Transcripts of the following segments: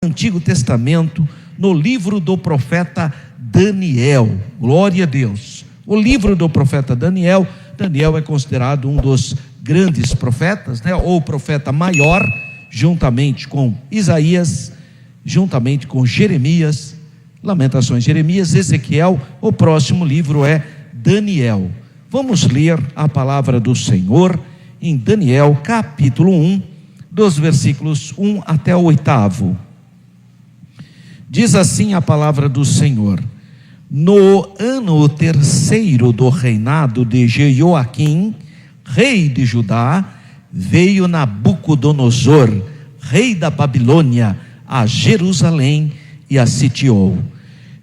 Antigo Testamento, no livro do profeta Daniel. Glória a Deus. O livro do profeta Daniel. Daniel é considerado um dos grandes profetas, ou o profeta maior, juntamente com Isaías, juntamente com Jeremias, Lamentações, Jeremias, Ezequiel. O próximo livro é Daniel. Vamos ler a palavra do Senhor em Daniel capítulo 1, dos versículos 1 até o 8. Diz assim a palavra do Senhor: no ano terceiro do reinado de Jeoaquim, rei de Judá, veio Nabucodonosor, rei da Babilônia, a Jerusalém e a sitiou.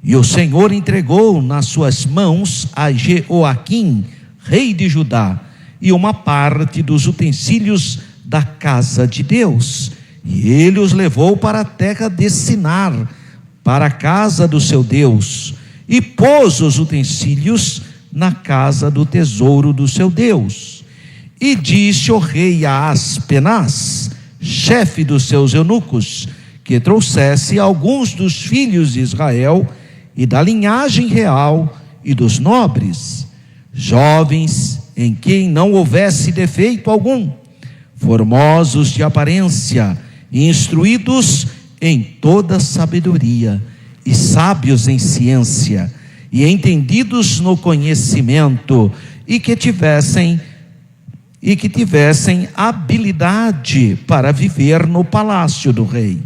E o Senhor entregou nas suas mãos a Jeoaquim, rei de Judá, e uma parte dos utensílios da casa de Deus, e ele os levou para a terra de Sinar, para a casa do seu Deus, e pôs os utensílios na casa do tesouro do seu Deus. E disse o rei a Aspenaz, chefe dos seus eunucos, que trouxesse alguns dos filhos de Israel e da linhagem real e dos nobres, jovens em quem não houvesse defeito algum, formosos de aparência, instruídos em toda sabedoria, e sábios em ciência, e entendidos no conhecimento, e que tivessem habilidade para viver no palácio do rei,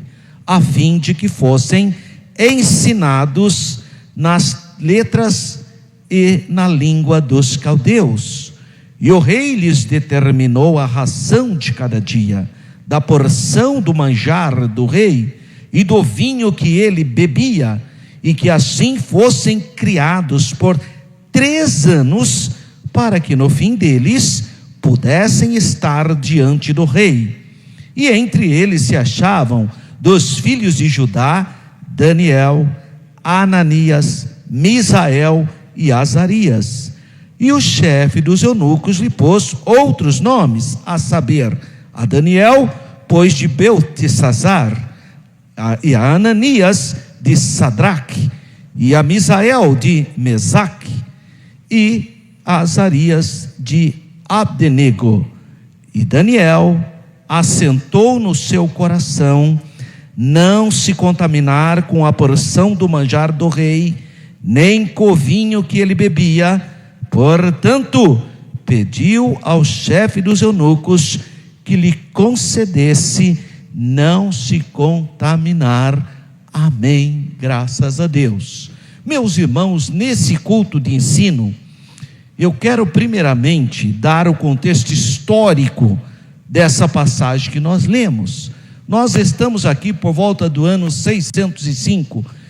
a fim de que fossem ensinados nas letras e na língua dos caldeus. E o rei lhes determinou a ração de cada dia, da porção do manjar do rei e do vinho que ele bebia, e que assim fossem criados por 3 anos, para que no fim deles pudessem estar diante do rei. E entre eles se achavam dos filhos de Judá, Daniel, Ananias, Misael e Azarias. E o chefe dos eunucos lhe pôs outros nomes, a saber, a Daniel pôs de Beltesazar, e a Ananias de Sadraque, e a Misael de Mesaque, e a Azarias de Abdenego. E Daniel assentou no seu coração não se contaminar com a porção do manjar do rei, nem com o vinho que ele bebia. Portanto, pediu ao chefe dos eunucos que lhe concedesse não se contaminar. Amém, graças a Deus. Meus irmãos, nesse culto de ensino, eu quero primeiramente dar o contexto histórico dessa passagem que nós lemos. Nós estamos aqui por volta do ano 606,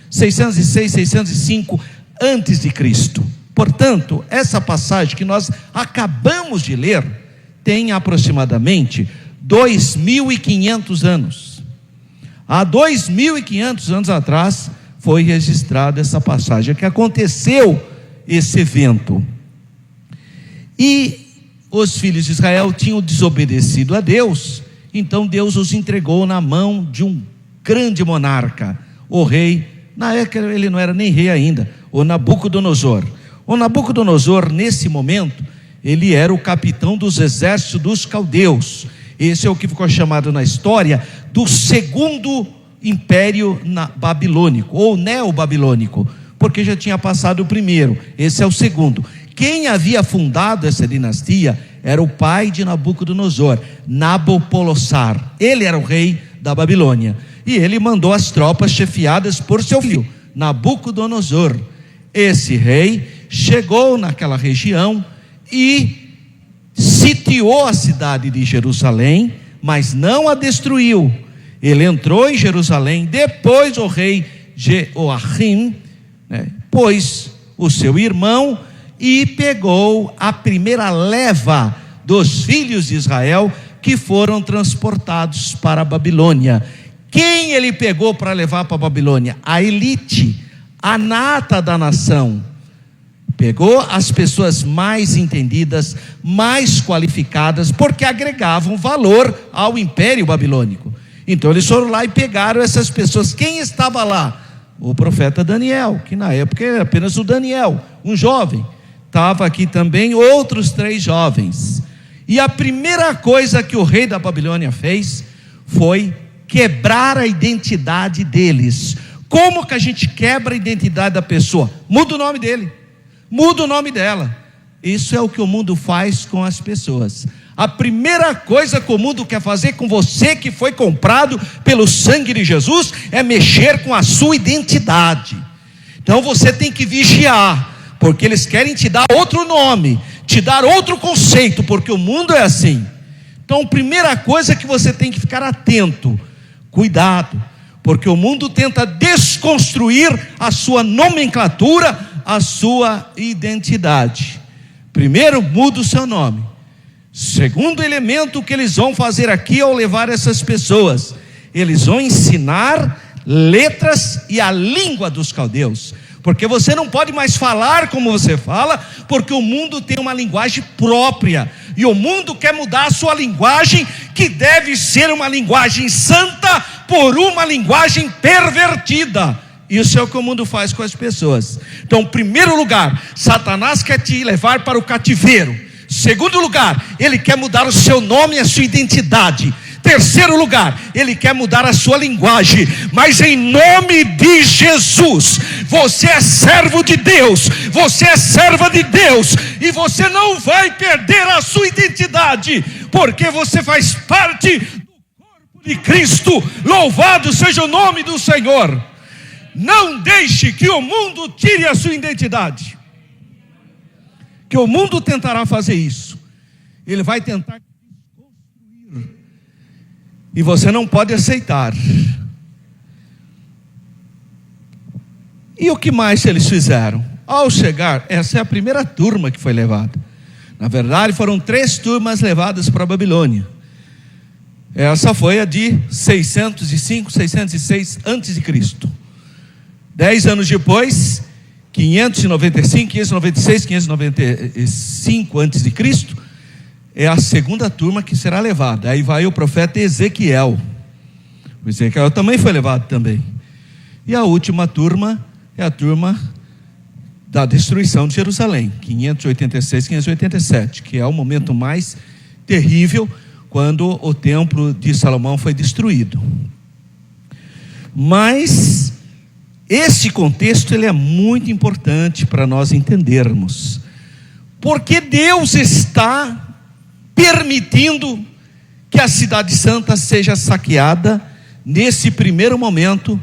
605 antes de Cristo. Portanto, essa passagem que nós acabamos de ler tem aproximadamente 2.500 anos. Há 2.500 anos atrás foi registrada essa passagem, que aconteceu esse evento. E os filhos de Israel tinham desobedecido a Deus, então Deus os entregou na mão de um grande monarca, o rei, na época ele não era nem rei ainda, o Nabucodonosor. O Nabucodonosor, nesse momento, ele era o capitão dos exércitos dos caldeus. Esse é o que ficou chamado na história do segundo império babilônico, ou neobabilônico, porque já tinha passado o primeiro, esse é o segundo. Quem havia fundado essa dinastia era o pai de Nabucodonosor, Nabopolassar. Ele era o rei da Babilônia, e ele mandou as tropas chefiadas por seu filho, Nabucodonosor. Esse rei chegou naquela região e sitiou a cidade de Jerusalém, mas não a destruiu. Ele entrou em Jerusalém. Depois o rei Jeoaquim, pôs o seu irmão e pegou a primeira leva dos filhos de Israel que foram transportados para a Babilônia. Quem ele pegou para levar para a Babilônia? A elite, a nata da nação. Pegou as pessoas mais entendidas, mais qualificadas, porque agregavam valor ao império babilônico. Então eles foram lá e pegaram essas pessoas. Quem estava lá? O profeta Daniel, que na época era apenas o Daniel, um jovem. Estava aqui também outros 3 jovens. E a primeira coisa que o rei da Babilônia fez foi quebrar a identidade deles. Como que a gente quebra a identidade da pessoa? Muda o nome dele, muda o nome dela. Isso é o que o mundo faz com as pessoas. A primeira coisa que o mundo quer fazer com você que foi comprado pelo sangue de Jesus é mexer com a sua identidade. Então você tem que vigiar, porque eles querem te dar outro nome, te dar outro conceito, porque o mundo é assim. Então a primeira coisa que você tem que ficar atento, cuidado, porque o mundo tenta desconstruir a sua nomenclatura, a sua identidade. Primeiro, muda o seu nome. Segundo elemento que eles vão fazer aqui ao levar essas pessoas, eles vão ensinar letras e a língua dos caldeus, porque você não pode mais falar como você fala, porque o mundo tem uma linguagem própria, e o mundo quer mudar a sua linguagem, que deve ser uma linguagem santa, por uma linguagem pervertida. Isso é o que o mundo faz com as pessoas. Então, em primeiro lugar, Satanás quer te levar para o cativeiro. Segundo lugar, ele quer mudar o seu nome e a sua identidade. Terceiro lugar, ele quer mudar a sua linguagem. Mas em nome de Jesus, você é servo de Deus, você é serva de Deus, e você não vai perder a sua identidade, porque você faz parte do corpo de Cristo. Louvado seja o nome do Senhor. Não deixe que o mundo tire a sua identidade, que o mundo tentará fazer isso. Ele vai tentar desconstruir, e você não pode aceitar. E o que mais eles fizeram? Ao chegar, essa é a primeira turma que foi levada. Na verdade foram 3 turmas levadas para a Babilônia. Essa foi a de 605, 606 antes de Cristo. 10 anos depois, 595, 596, 595 antes de Cristo, é a segunda turma que será levada. Aí vai o profeta Ezequiel. O Ezequiel também foi levado também. E a última turma é a turma da destruição de Jerusalém, 586, 587, que é o momento mais terrível, quando o templo de Salomão foi destruído. Mas esse contexto ele é muito importante para nós entendermos, porque Deus está permitindo que a cidade santa seja saqueada nesse primeiro momento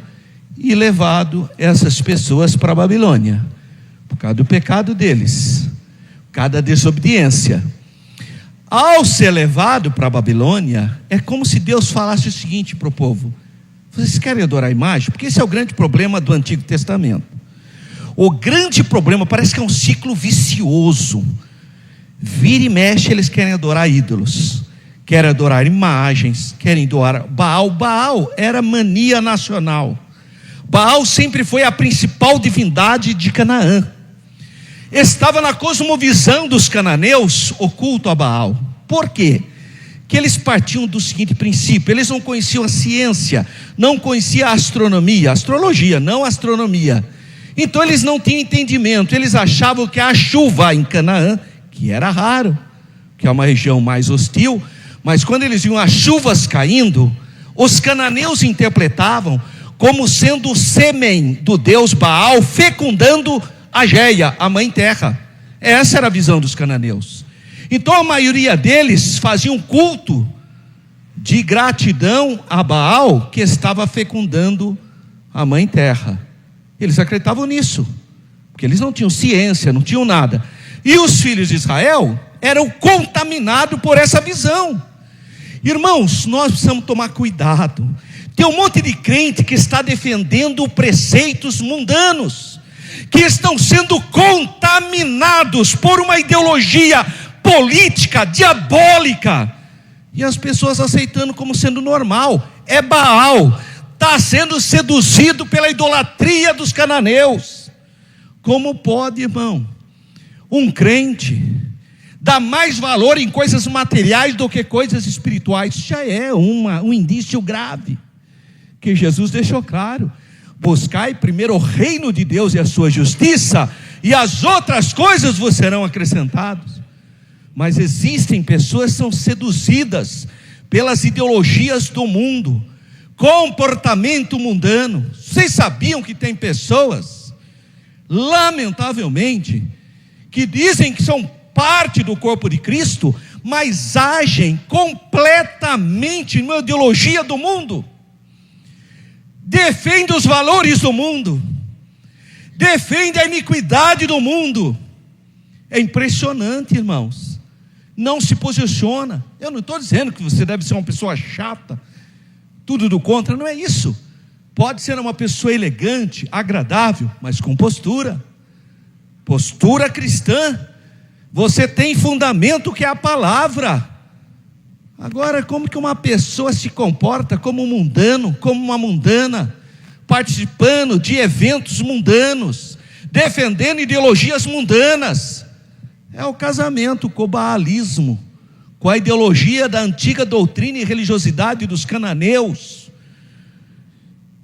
e levado essas pessoas para a Babilônia, por causa do pecado deles, por causa da desobediência. Ao ser levado para a Babilônia, é como se Deus falasse o seguinte para o povo: vocês querem adorar a imagem? Porque esse é o grande problema do Antigo Testamento. O grande problema, parece que é um ciclo vicioso. Vira e mexe, eles querem adorar ídolos, querem adorar imagens, querem adorar Baal. Baal era mania nacional. Baal sempre foi a principal divindade de Canaã. Estava na cosmovisão dos cananeus o culto a Baal. Por quê? Que eles partiam do seguinte princípio: eles não conheciam a ciência, não conheciam a astronomia, astrologia, não astronomia. Então eles não tinham entendimento. Eles achavam que a chuva em Canaã, que era raro, que é uma região mais hostil, mas quando eles viam as chuvas caindo, os cananeus interpretavam como sendo o sêmen do deus Baal fecundando a Géia, a mãe terra. Essa era a visão dos cananeus. Então a maioria deles faziam culto de gratidão a Baal, que estava fecundando a mãe terra. Eles acreditavam nisso, porque eles não tinham ciência, não tinham nada. E os filhos de Israel eram contaminados por essa visão. Irmãos, nós precisamos tomar cuidado. Tem um monte de crente que está defendendo preceitos mundanos, que estão sendo contaminados por uma ideologia política, diabólica, e as pessoas aceitando como sendo normal. É Baal, está sendo seduzido pela idolatria dos cananeus. Como pode, irmão, um crente dá mais valor em coisas materiais do que coisas espirituais. Já é um indício grave, que Jesus deixou claro: buscai primeiro o reino de Deus e a sua justiça, e as outras coisas vos serão acrescentadas. Mas existem pessoas que são seduzidas pelas ideologias do mundo, comportamento mundano. Vocês sabiam que tem pessoas, lamentavelmente, que dizem que são parte do corpo de Cristo, mas agem completamente numa ideologia do mundo, defende os valores do mundo, defende a iniquidade do mundo. É impressionante, irmãos. Não se posiciona. Eu não estou dizendo que você deve ser uma pessoa chata, tudo do contra, não é isso. Pode ser uma pessoa elegante, agradável, mas com postura cristã. Você tem fundamento, que é a palavra. Agora, como que uma pessoa se comporta como um mundano, como uma mundana, participando de eventos mundanos, defendendo ideologias mundanas? É o casamento com o baalismo, com a ideologia da antiga doutrina e religiosidade dos cananeus.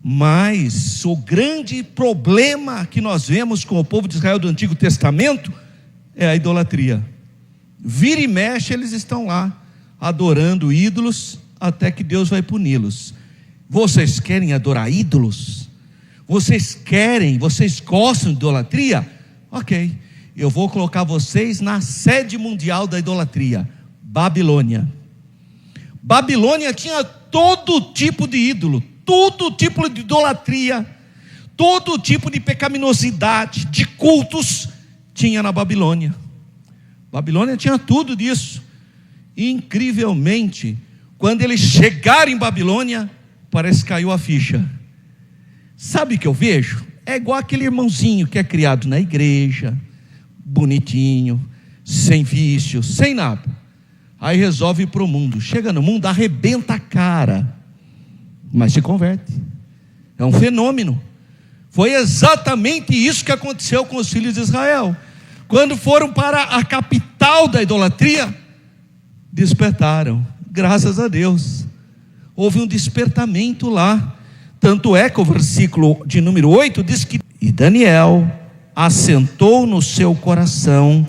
Mas o grande problema que nós vemos com o povo de Israel do Antigo Testamento é a idolatria. Vira e mexe, eles estão lá adorando ídolos, até que Deus vai puni-los. Vocês querem adorar ídolos? Vocês gostam de idolatria? Ok, eu vou colocar vocês na sede mundial da idolatria, Babilônia. Babilônia tinha todo tipo de ídolo, todo tipo de idolatria, todo tipo de pecaminosidade, de cultos, tinha na Babilônia. Babilônia tinha tudo disso. E, incrivelmente, quando eles chegaram em Babilônia, parece que caiu a ficha. Sabe o que eu vejo? É igual aquele irmãozinho que é criado na igreja, bonitinho, sem vício, sem nada. Aí resolve ir para o mundo. Chega no mundo, arrebenta a cara, mas se converte. É um fenômeno. Foi exatamente isso que aconteceu com os filhos de Israel. Quando foram para a capital da idolatria, despertaram. Graças a Deus, houve um despertamento lá. Tanto é que o versículo de número 8 diz que: e Daniel assentou no seu coração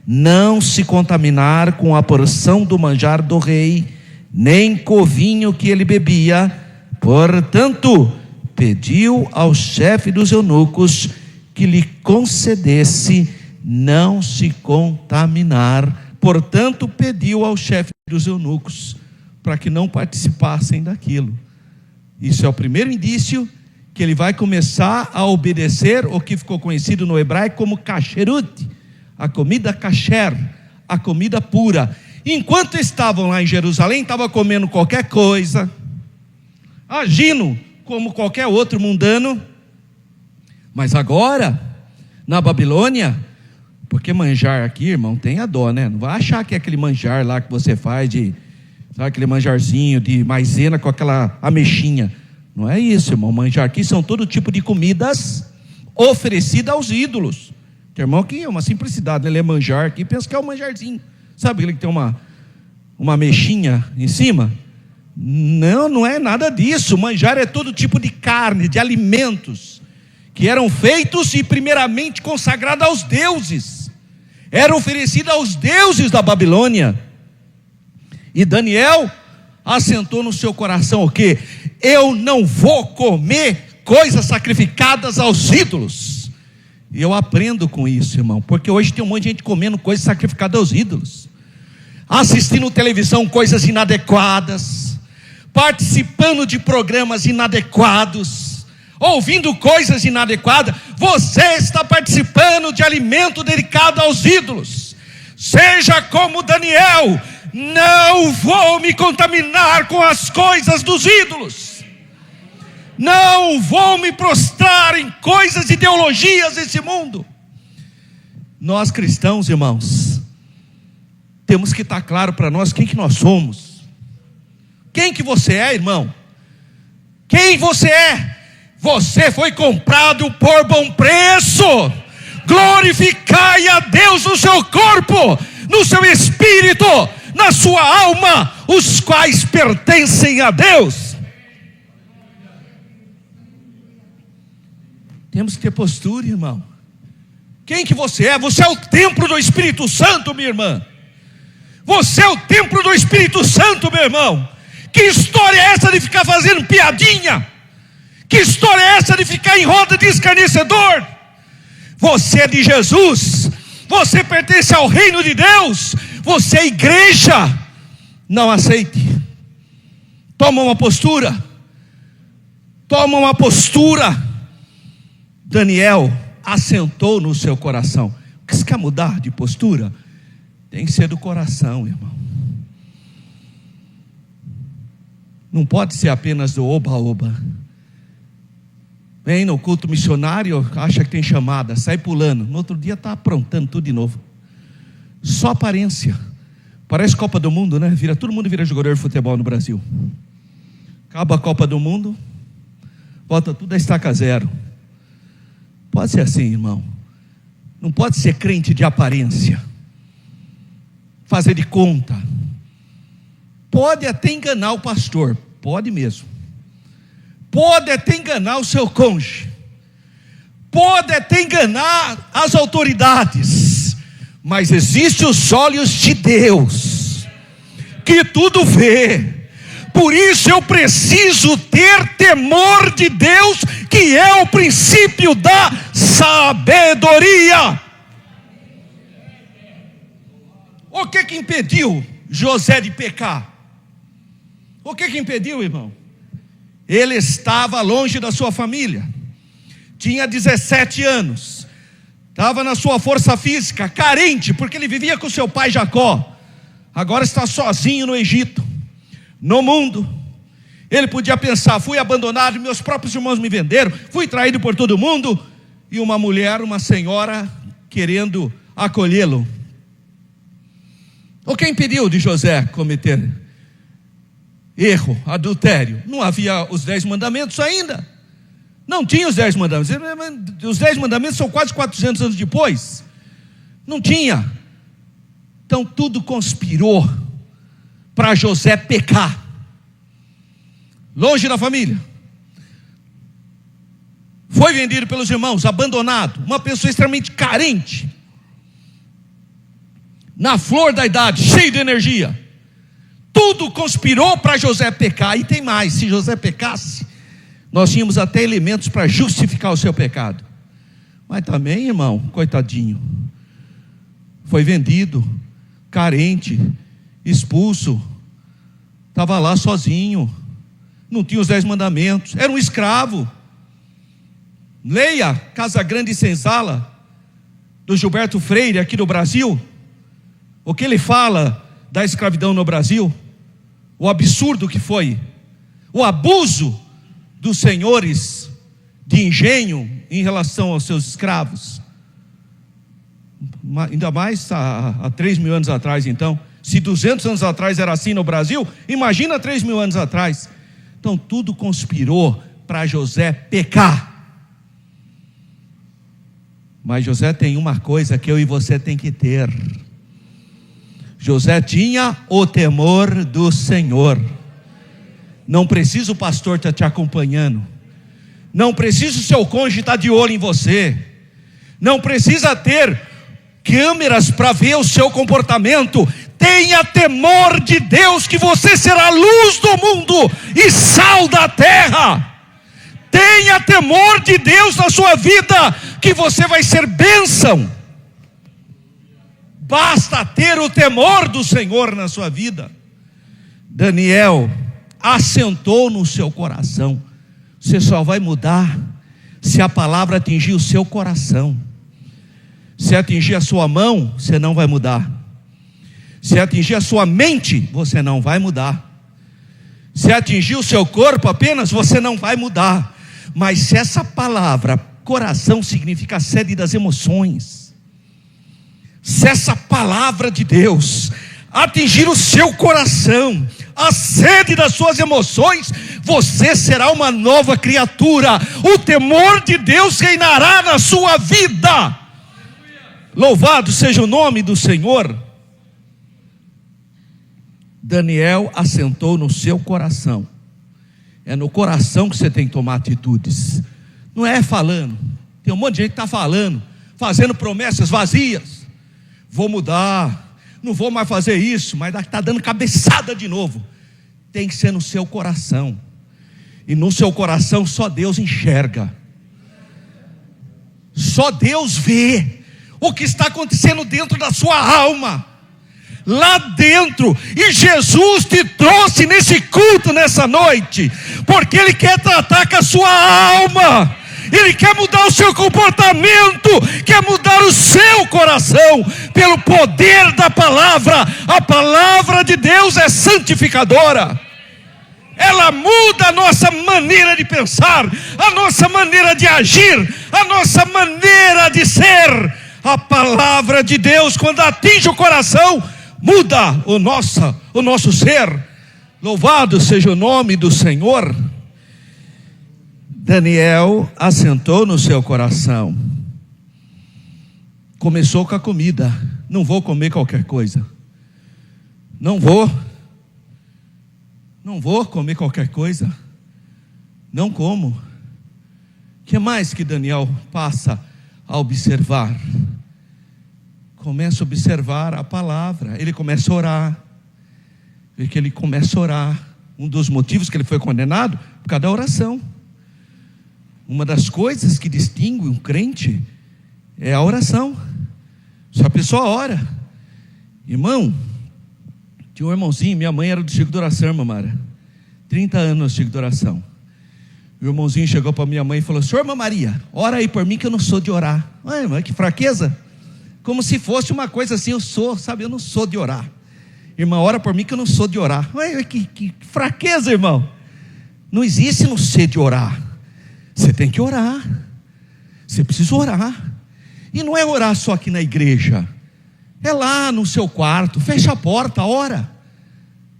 não se contaminar com a porção do manjar do rei, nem com o vinho que ele bebia. Portanto, pediu ao chefe dos eunucos que lhe concedesse não se contaminar. Portanto, pediu ao chefe dos eunucos para que não participassem daquilo. Isso é o primeiro indício que ele vai começar a obedecer o que ficou conhecido no hebraico como kasherut, a comida kasher, a comida pura. Enquanto estavam lá em Jerusalém, estavam comendo qualquer coisa, agindo como qualquer outro mundano. Mas agora, na Babilônia, porque manjar aqui, irmão, tenha dó, né? Não vai achar que é aquele manjar lá que você faz sabe, aquele manjarzinho de maisena com aquela ameixinha. Não é isso, irmão. Manjar aqui são todo tipo de comidas oferecidas aos ídolos. Tem irmão que é uma simplicidade, ele é manjar aqui, pensa que é um manjarzinho. Sabe aquele que tem uma ameixinha em cima? Não, não é nada disso. Manjar é todo tipo de carne, de alimentos, que eram feitos e primeiramente consagrados aos deuses. Era oferecido aos deuses da Babilônia. E Daniel assentou no seu coração o quê? Eu não vou comer coisas sacrificadas aos ídolos. E eu aprendo com isso, irmão, porque hoje tem um monte de gente comendo coisas sacrificadas aos ídolos, assistindo televisão coisas inadequadas, participando de programas inadequados, ouvindo coisas inadequadas. Você está participando de alimento dedicado aos ídolos. Seja como Daniel: não vou me contaminar com as coisas dos ídolos, não vou me prostrar em coisas, ideologias desse mundo. Nós cristãos, irmãos, temos que estar claro para nós quem que nós somos. Quem que você é, irmão? Quem você é? Você foi comprado por bom preço. Glorificai a Deus no seu corpo, no seu espírito, na sua alma, os quais pertencem a Deus. Temos que ter postura, irmão. Quem que você é? Você é o templo do Espírito Santo, minha irmã. Você é o templo do Espírito Santo, meu irmão. Que história é essa de ficar fazendo piadinha? Que história é essa de ficar em roda de escarnecedor? Você é de Jesus. Você pertence ao reino de Deus. Você é igreja. Não aceite. Toma uma postura. Toma uma postura. Daniel assentou no seu coração. Você quer mudar de postura? Tem que ser do coração, irmão. Não pode ser apenas do oba-oba. Vem no culto missionário, acha que tem chamada, sai pulando. No outro dia está aprontando tudo de novo. Só aparência. Parece Copa do Mundo, né? Todo mundo vira jogador de futebol no Brasil. Acaba a Copa do Mundo, volta tudo a estaca zero. Pode ser assim, irmão. Não pode ser crente de aparência, fazer de conta. Pode até enganar o pastor, pode mesmo. Pode até enganar o seu cônjuge, pode até enganar as autoridades, mas existem os olhos de Deus, que tudo vê. Por isso eu preciso ter temor de Deus, que é o princípio da sabedoria. O que impediu José de pecar? O que impediu, irmão? Ele estava longe da sua família, tinha 17 anos, estava na sua força física, carente, porque ele vivia com seu pai Jacó. Agora está sozinho no Egito, no mundo. Ele podia pensar: fui abandonado, meus próprios irmãos me venderam, fui traído por todo mundo, e uma mulher, uma senhora, querendo acolhê-lo. O que impediu de José cometer erro, adultério? Não havia os 10 mandamentos ainda. Não tinha os 10 mandamentos. Os 10 mandamentos são quase 400 anos depois. Não tinha. Então tudo conspirou para José pecar. Longe da família. Foi vendido pelos irmãos, abandonado. Uma pessoa extremamente carente, na flor da idade, cheio de energia. Tudo conspirou para José pecar. E tem mais: se José pecasse, nós tínhamos até elementos para justificar o seu pecado. Mas também, irmão, coitadinho, foi vendido, carente, expulso, estava lá sozinho, não tinha os 10 mandamentos, era um escravo. Leia Casa Grande e Senzala, do Gilberto Freire, aqui no Brasil. O que ele fala da escravidão no Brasil, o absurdo que foi, o abuso dos senhores de engenho em relação aos seus escravos. Ainda mais há 3.000 anos atrás. Então, se 200 anos atrás era assim no Brasil, imagina 3.000 anos atrás. Então tudo conspirou para José pecar. Mas José tem uma coisa que eu e você tem que ter. José tinha o temor do Senhor. Não precisa o pastor estar te acompanhando, não precisa o seu cônjuge estar de olho em você, não precisa ter câmeras para ver o seu comportamento. Tenha temor de Deus, que você será a luz do mundo e sal da terra. Tenha temor de Deus na sua vida, que você vai ser bênção. Basta ter o temor do Senhor na sua vida. Daniel assentou no seu coração. Você só vai mudar se a palavra atingir o seu coração. Se atingir a sua mão, você não vai mudar. Se atingir a sua mente, você não vai mudar. Se atingir o seu corpo apenas, você não vai mudar. Mas se essa palavra, coração significa a sede das emoções, se essa palavra de Deus atingir o seu coração, a sede das suas emoções, você será uma nova criatura. O temor de Deus reinará na sua vida. Louvado seja o nome do Senhor. Daniel assentou no seu coração. É no coração que você tem que tomar atitudes. Não é falando. Tem um monte de gente que está falando, fazendo promessas vazias. Vou mudar, não vou mais fazer isso, mas está dando cabeçada de novo. Tem que ser no seu coração. E no seu coração só Deus enxerga. Só Deus vê o que está acontecendo dentro da sua alma, lá dentro. E Jesus te trouxe nesse culto nessa noite, porque Ele quer tratar com a sua alma. Ele quer mudar o seu comportamento, quer mudar o seu coração, pelo poder da palavra. A palavra de Deus é santificadora. Ela muda a nossa maneira de pensar, a nossa maneira de agir, a nossa maneira de ser. A palavra de Deus, quando atinge o coração, muda o nosso ser. Louvado seja o nome do Senhor. Daniel assentou no seu coração. Começou com a comida. Não vou comer qualquer coisa. Não vou comer qualquer coisa. Não como. O que mais que Daniel passa a observar? Começa a observar a palavra. Ele começa a orar. Vê que ele começa a orar. Um dos motivos que ele foi condenado, por causa da oração. Uma das coisas que distingue um crente é a oração. Se a pessoa ora. Irmão, tinha um irmãozinho, minha mãe era do Chico de Oração, irmã Mara. 30 anos no Chico de Oração. O irmãozinho chegou para minha mãe e falou: Senhor, irmã Maria, ora aí por mim que eu não sou de orar. Ai, irmã, que fraqueza. Como se fosse uma coisa assim, eu não sou de orar. Irmã, ora por mim que eu não sou de orar. Ai, que fraqueza, irmão. Não existe não ser de orar. Você tem que orar. Você precisa orar. E não é orar só aqui na igreja. É lá no seu quarto, fecha a porta, ora.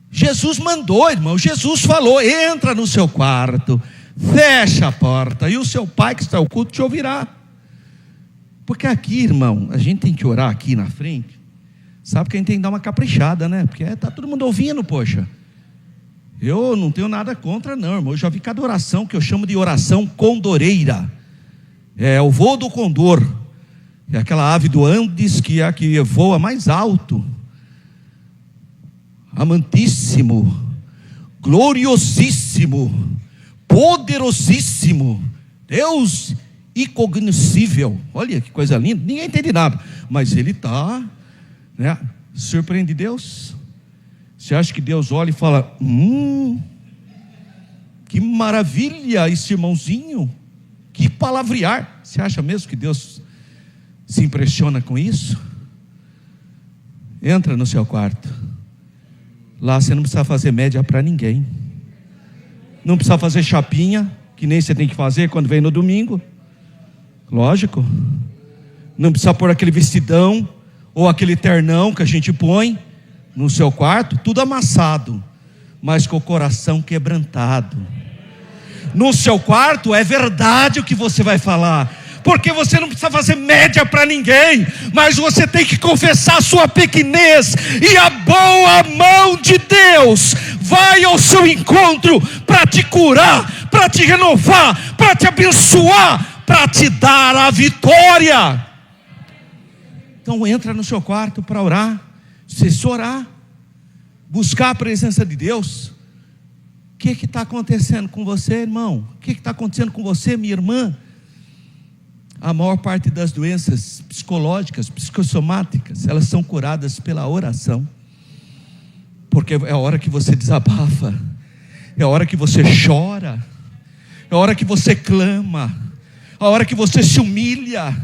Jesus mandou, irmão, Jesus falou: entra no seu quarto, fecha a porta, e o seu pai que está oculto te ouvirá. Porque aqui, irmão, a gente tem que orar aqui na frente. Sabe que a gente tem que dar uma caprichada, né? Porque está todo mundo ouvindo, poxa. Eu não tenho nada contra não, irmão. Eu já vi cada oração que eu chamo de oração condoreira. É o voo do condor. É aquela ave do Andes que é a que voa mais alto. Amantíssimo, gloriosíssimo, poderosíssimo, Deus incognoscível. Olha que coisa linda. Ninguém entende nada, mas ele está, né? Surpreende Deus. Você acha que Deus olha e fala: que maravilha esse irmãozinho, que palavrear. Você acha mesmo que Deus se impressiona com isso? Entra no seu quarto. Lá você não precisa fazer média para ninguém. Não precisa fazer chapinha, que nem você tem que fazer quando vem no domingo. Lógico. Não precisa pôr aquele vestidão ou aquele ternão que a gente põe no seu quarto, tudo amassado, mas com o coração quebrantado. No seu quarto é verdade o que você vai falar, porque você não precisa fazer média para ninguém, mas você tem que confessar a sua pequenez, e a boa mão de Deus vai ao seu encontro para te curar, para te renovar, para te abençoar, para te dar a vitória. Então entra no seu quarto para orar. Se orar, buscar a presença de Deus. O que está acontecendo com você, irmão? O que está acontecendo com você, minha irmã? A maior parte das doenças psicológicas, psicossomáticas, elas são curadas pela oração. Porque é a hora que você desabafa, é a hora que você chora, é a hora que você clama, é a hora que você se humilha.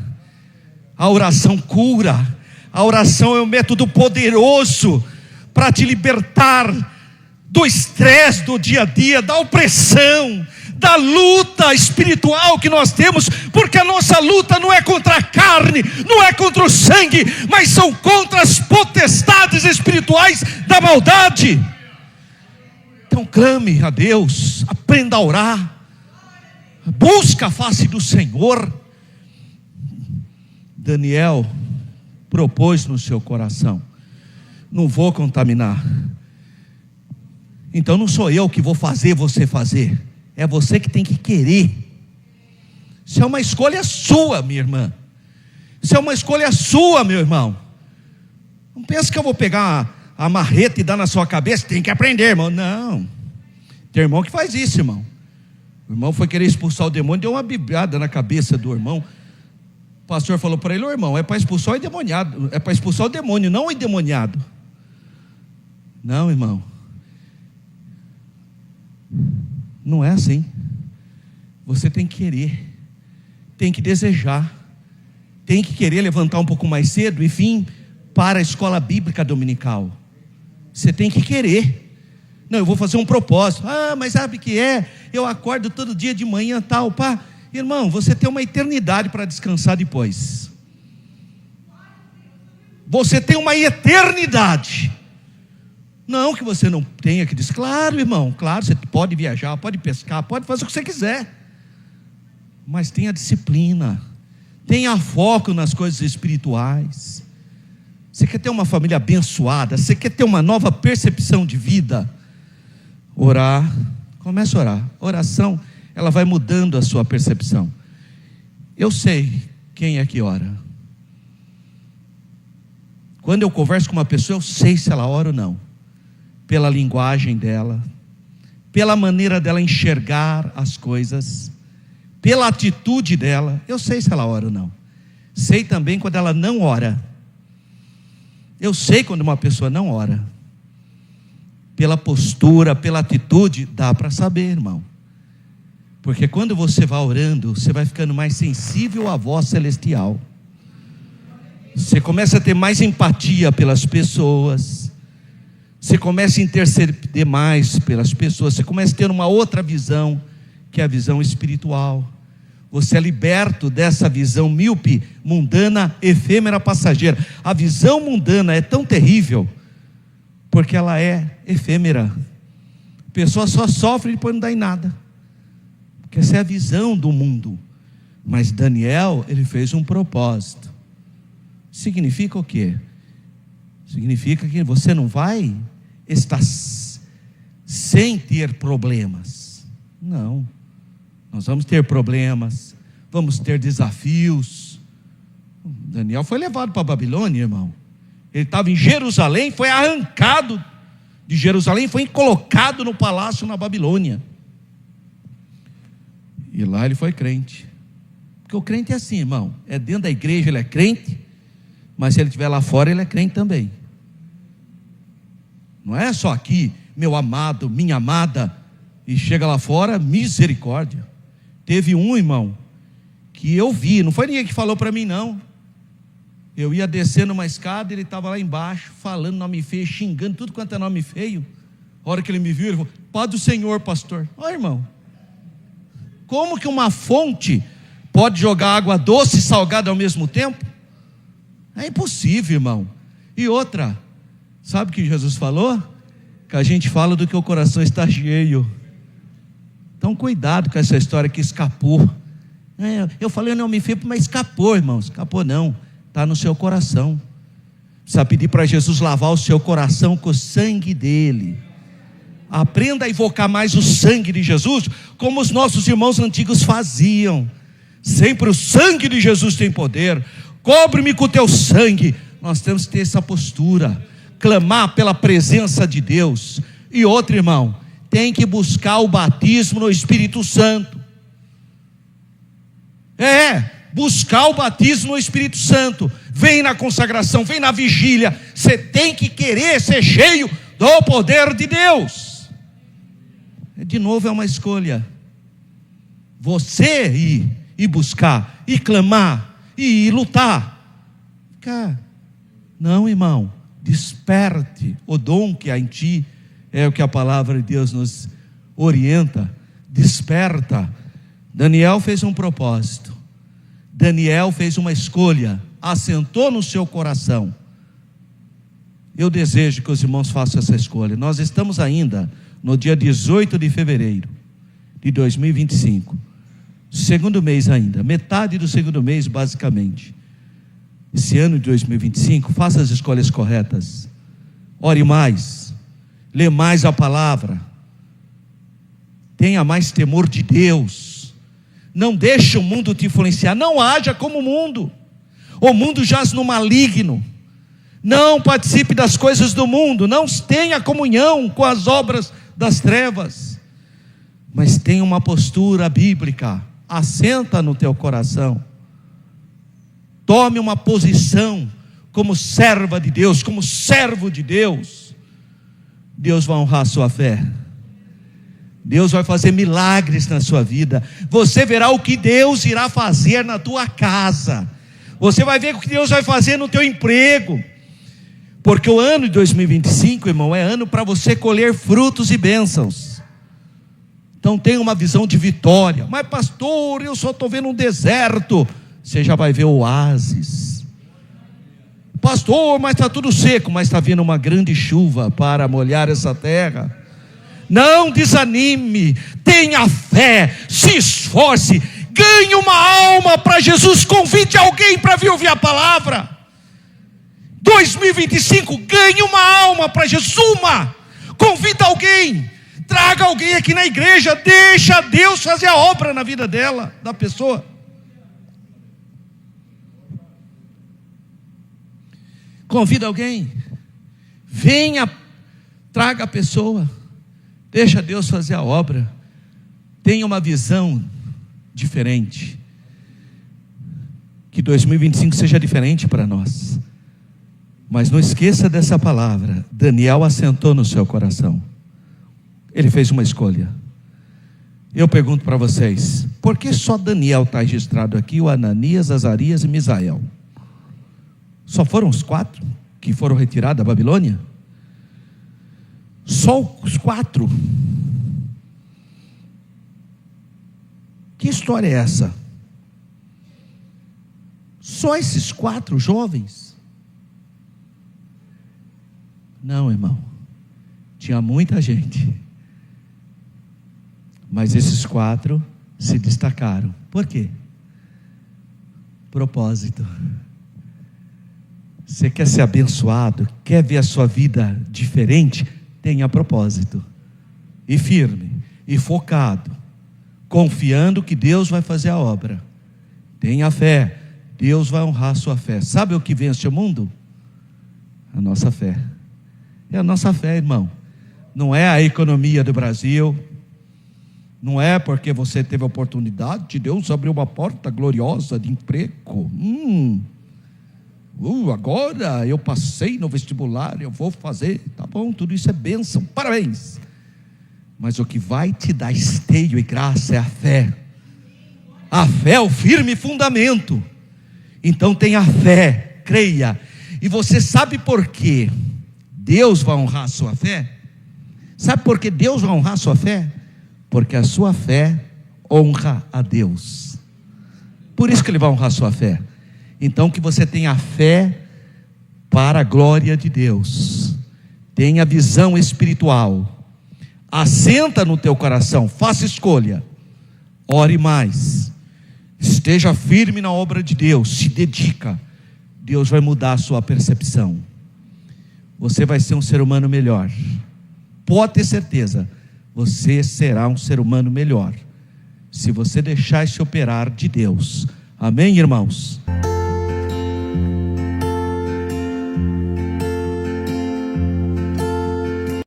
A oração cura. A oração é um método poderoso para te libertar do estresse do dia a dia, da opressão, da luta espiritual que nós temos, porque a nossa luta não é contra a carne, não é contra o sangue, mas são contra as potestades espirituais da maldade. Então clame a Deus, aprenda a orar, busca a face do Senhor. Daniel propôs no seu coração: não vou contaminar, Então não sou eu que vou fazer você fazer, é você que tem que querer. Isso é uma escolha sua, minha irmã. Isso é uma escolha sua, meu irmão. Não pensa que eu vou pegar a marreta e dar na sua cabeça, tem que aprender, irmão. Não. Tem irmão que faz isso, irmão. O irmão foi querer expulsar o demônio, deu uma bibliada na cabeça do irmão. O pastor falou para ele: ô irmão, é para expulsar o endemoniado, é para expulsar o demônio, não o endemoniado. Não, irmão. Não é assim. Você tem que querer, tem que desejar, tem que querer levantar um pouco mais cedo e vir para a escola bíblica dominical. Você tem que querer. Não, eu vou fazer um propósito. Mas sabe o que é? Eu acordo todo dia de manhã tal, pá. Irmão, você tem uma eternidade para descansar depois. Você tem uma eternidade. Não que você não tenha que dizer, claro, irmão, claro, você pode viajar, pode pescar, pode fazer o que você quiser. Mas tenha disciplina, tenha foco nas coisas espirituais. Você quer ter uma família abençoada, você quer ter uma nova percepção de vida? Orar, comece a orar. Oração, ela vai mudando a sua percepção. Eu sei quem é que ora. Quando eu converso com uma pessoa, eu sei se ela ora ou não. Pela linguagem dela, pela maneira dela enxergar as coisas, pela atitude dela, eu sei se ela ora ou não. Sei também quando ela não ora. Eu sei quando uma pessoa não ora. Pela postura, pela atitude, dá para saber, irmão. Porque quando você vai orando, você vai ficando mais sensível à voz celestial. Você começa a ter mais empatia pelas pessoas. Você começa a interceder mais pelas pessoas. Você começa a ter uma outra visão, que é a visão espiritual. Você é liberto dessa visão míope, mundana, efêmera, passageira. A visão mundana é tão terrível, porque ela é efêmera. A pessoa só sofre e depois não dá em nada, porque essa é a visão do mundo. Mas Daniel, ele fez um propósito. Significa o quê? Significa que você não vai estar sem ter problemas. Não. Nós vamos ter problemas, vamos ter desafios. Daniel foi levado para a Babilônia, irmão. Ele estava em Jerusalém, foi arrancado de Jerusalém, foi colocado no palácio na Babilônia. E lá ele foi crente. Porque o crente é assim, irmão. É dentro da igreja ele é crente, mas se ele estiver lá fora ele é crente também. Não é só aqui, meu amado, minha amada, e chega lá fora, misericórdia. Teve um irmão que eu vi, não foi ninguém que falou para mim não. Eu ia descendo uma escada, ele estava lá embaixo, falando nome feio, xingando tudo quanto é nome feio. A hora que ele me viu, ele falou: Paz do Senhor, pastor. Ó, irmão, como que uma fonte pode jogar água doce e salgada ao mesmo tempo? É impossível, irmão. E outra, sabe o que Jesus falou? Que a gente fala do que o coração está cheio. Então cuidado com essa história que escapou. Eu falei não me feio, mas escapou, irmão. Escapou não, está no seu coração. Precisa pedir para Jesus lavar o seu coração com o sangue dele. Aprenda a invocar mais o sangue de Jesus, como os nossos irmãos antigos faziam. Sempre o sangue de Jesus tem poder. Cobre-me com o teu sangue. Nós temos que ter essa postura, clamar pela presença de Deus. E outro, irmão, tem que buscar o batismo no Espírito Santo. Buscar o batismo no Espírito Santo. Vem na consagração, vem na vigília. Você tem que querer ser cheio do poder de Deus. De novo é uma escolha. Você ir e buscar, e clamar, e lutar. Não, irmão, desperte o dom que há em ti. É o que a palavra de Deus nos orienta. Desperta. Daniel fez um propósito. Daniel fez uma escolha, assentou no seu coração. Eu desejo que os irmãos façam essa escolha. Nós estamos ainda no dia 18 de fevereiro de 2025, segundo mês ainda, metade do segundo mês basicamente. Esse ano de 2025, faça as escolhas corretas. Ore mais, lê mais a palavra, tenha mais temor de Deus, não deixe o mundo te influenciar, não haja como o mundo jaz no maligno, não participe das coisas do mundo, não tenha comunhão com as obras das trevas, mas tenha uma postura bíblica, assenta no teu coração, tome uma posição como serva de Deus, como servo de Deus. Deus vai honrar a sua fé, Deus vai fazer milagres na sua vida, você verá o que Deus irá fazer na tua casa, você vai ver o que Deus vai fazer no teu emprego, porque o ano de 2025, irmão, é ano para você colher frutos e bênçãos. Então tenha uma visão de vitória. Mas pastor, eu só estou vendo um deserto. Você já vai ver oásis. Pastor, mas está tudo seco. Mas está vindo uma grande chuva para molhar essa terra. Não desanime, tenha fé, se esforce, ganhe uma alma para Jesus, convide alguém para vir ouvir a palavra. 2025, ganhe uma alma para Jesus, convida alguém, traga alguém aqui na igreja, deixa Deus fazer a obra na vida dela, da pessoa. Convida alguém, venha, traga a pessoa, deixa Deus fazer a obra, tenha uma visão diferente, que 2025 seja diferente para nós, mas não esqueça dessa palavra. Daniel assentou no seu coração, ele fez uma escolha. Eu pergunto para vocês, por que só Daniel está registrado aqui, o Ananias, Azarias e Misael? Só foram os 4 que foram retirados da Babilônia? Só os 4? Que história é essa? Só esses 4 jovens? Não, irmão, tinha muita gente, mas esses 4 se destacaram. Por quê? Propósito. Você quer ser abençoado, quer ver a sua vida diferente? Tenha propósito, e firme, e focado, confiando que Deus vai fazer a obra. Tenha fé, Deus vai honrar a sua fé. Sabe o que vence o mundo? A nossa fé. É a nossa fé, irmão. Não é a economia do Brasil, não é porque você teve a oportunidade de Deus abrir uma porta gloriosa de emprego. Agora eu passei no vestibular, eu vou fazer, tá bom, tudo isso é bênção, parabéns. Mas o que vai te dar esteio e graça é a fé. A fé é o firme fundamento. Então tenha fé, creia. E você sabe por quê Deus vai honrar a sua fé? Sabe por que Deus vai honrar a sua fé? Porque a sua fé honra a Deus. Por isso que Ele vai honrar a sua fé. Então que você tenha fé para a glória de Deus. Tenha visão espiritual. Assenta no teu coração, faça escolha. Ore mais. Esteja firme na obra de Deus, se dedica. Deus vai mudar a sua percepção. Você vai ser um ser humano melhor. Pode ter certeza, você será um ser humano melhor, se você deixar se operar de Deus. Amém, irmãos?